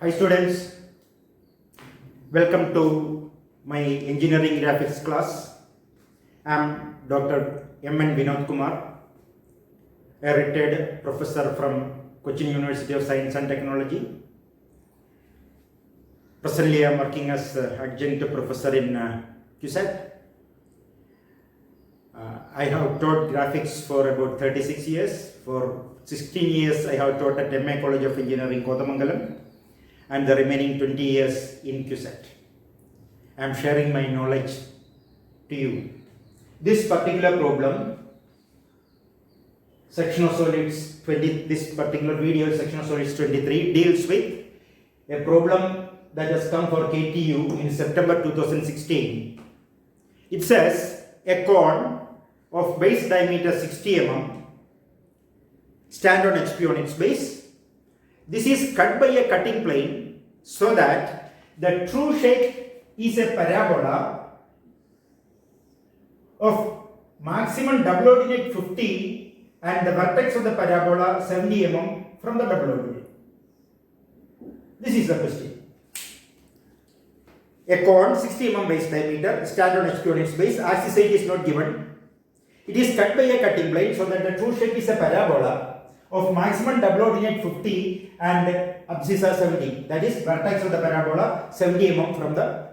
Hi students, welcome to my engineering graphics class. I am Dr. M.N. Vinod Kumar, a retired professor from Cochin University of Science and Technology. Presently I am working as adjunct professor in CUSAT. I have taught graphics for about 36 years. For 16 years I have taught at MA College of Engineering, Kodamangalam, and the remaining 20 years in CUSAT. I am sharing my knowledge to you. This particular problem, section of solids 20, this particular video, section of solids 23, deals with a problem that has come for KTU in September 2016. It says a cone of base diameter 60 mm stand on HP on its base. This is cut by a cutting plane so that the true shape is a parabola of maximum double ordinate 50 and the vertex of the parabola 70 mm from the double ordinate. This is the question. A cone 60 mm base diameter stand on HP on its base. As the side is not given, it is cut by a cutting plane so that the true shape is a parabola of maximum double ordinate 50 and abscissa 70, that is vertex of the parabola 70 mm from the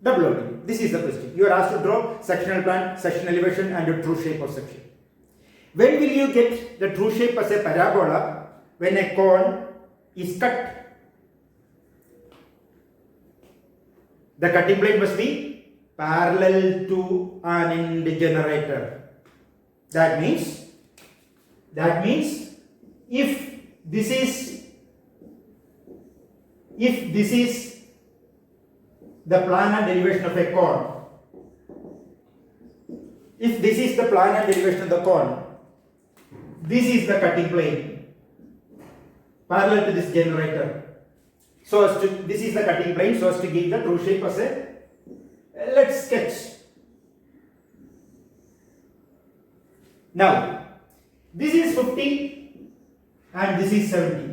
double ordinate. This is the question. You are asked to draw sectional plan, section elevation and the true shape of section. When will you get the true shape as a parabola? When a cone is cut. The cutting plane must be parallel to an end generator. That means if this is the plan and derivation of a cone, if this is the plan and derivation of the cone, this is the cutting plane parallel to this generator. So as to, this is the cutting plane so as to give the true shape as a, let's sketch. Now, this is 50 and this is 70.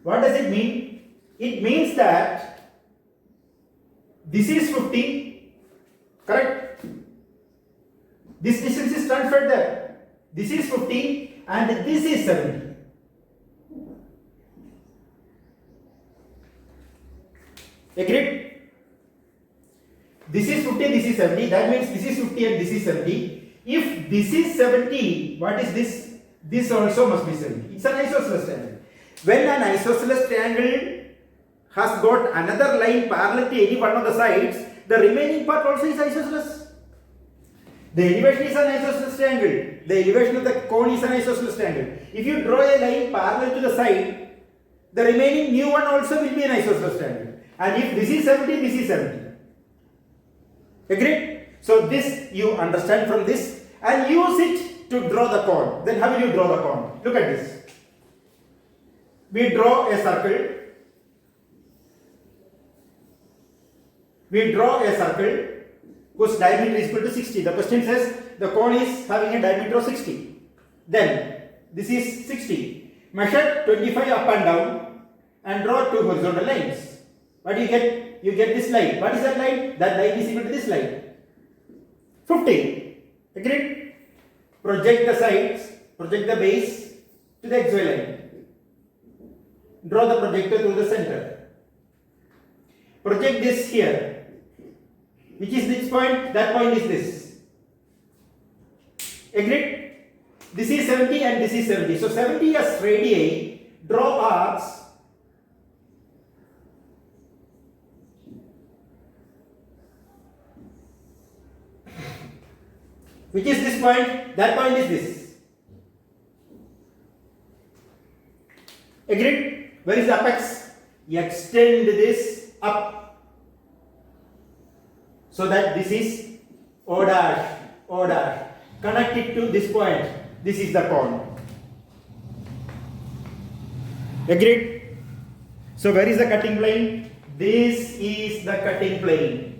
What does it mean? It means that this is 50, correct? This distance is transferred there. This is 50 and this is 70. Agreed? This is 50, this is 70. That means this is 50 and this is 70. If this is 70, what is this? This also must be 70. It's an isosceles triangle. When an isosceles triangle has got another line parallel to any one of the sides, the remaining part also is isosceles. The elevation is an isosceles triangle. The elevation of the cone is an isosceles triangle. If you draw a line parallel to the side, the remaining new one also will be an isosceles triangle. And if this is 70, this is 70. Agreed? So this you understand from this and use it to draw the cone. Then how will you draw the cone? Look at this. We draw a circle. We draw a circle whose diameter is equal to 60. The question says the cone is having a diameter of 60. Then this is 60. Measure 25 up and down and draw two horizontal lines. What do you get? You get this line. What is that line? That line is equal to this line. 50. Agreed? Project the sides, project the base to the XY line. Draw the projector through the center. Project this here. Which is this point? That point is this. Agreed? This is 70 and this is 70. So 70 as radii, draw arcs. Which is this point? That point is this. Agreed? Where is the apex? Extend this up so that this is O dash, O dash. Connect it to this point. This is the cone. Agreed? So where is the cutting plane? This is the cutting plane.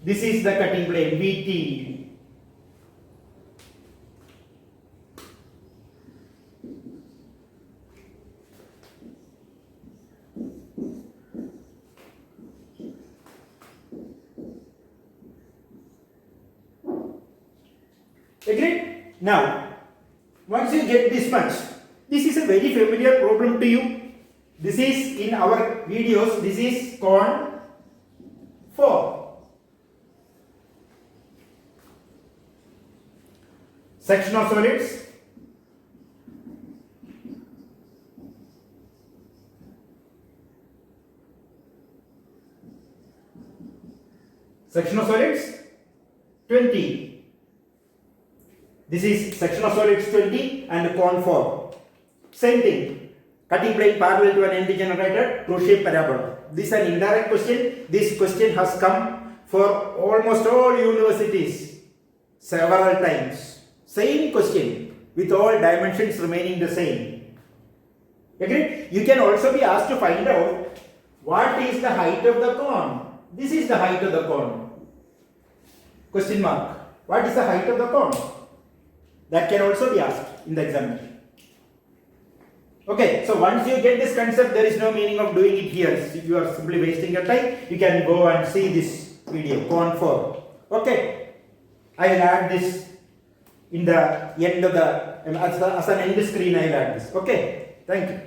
This is the cutting plane, VT. Agreed? Now, once you get this much, this is a very familiar problem to you. This is in our videos, this is cone 4. Section of solids. Section of solids 20. This is section of solids 20 and cone 4. Same thing. Cutting plane parallel to an anti-generated true shape parabola. This is an indirect question. This question has come for almost all universities several times. Same question with all dimensions remaining the same. Agreed? You can also be asked to find out what is the height of the cone. This is the height of the cone. Question mark. What is the height of the cone? That can also be asked in the examination. Okay, so once you get this concept, there is no meaning of doing it here. You are simply wasting your time. You can go and see this video, cone 4. Okay, I will add this in the end of the, as an end screen I will add this. Okay, thank you.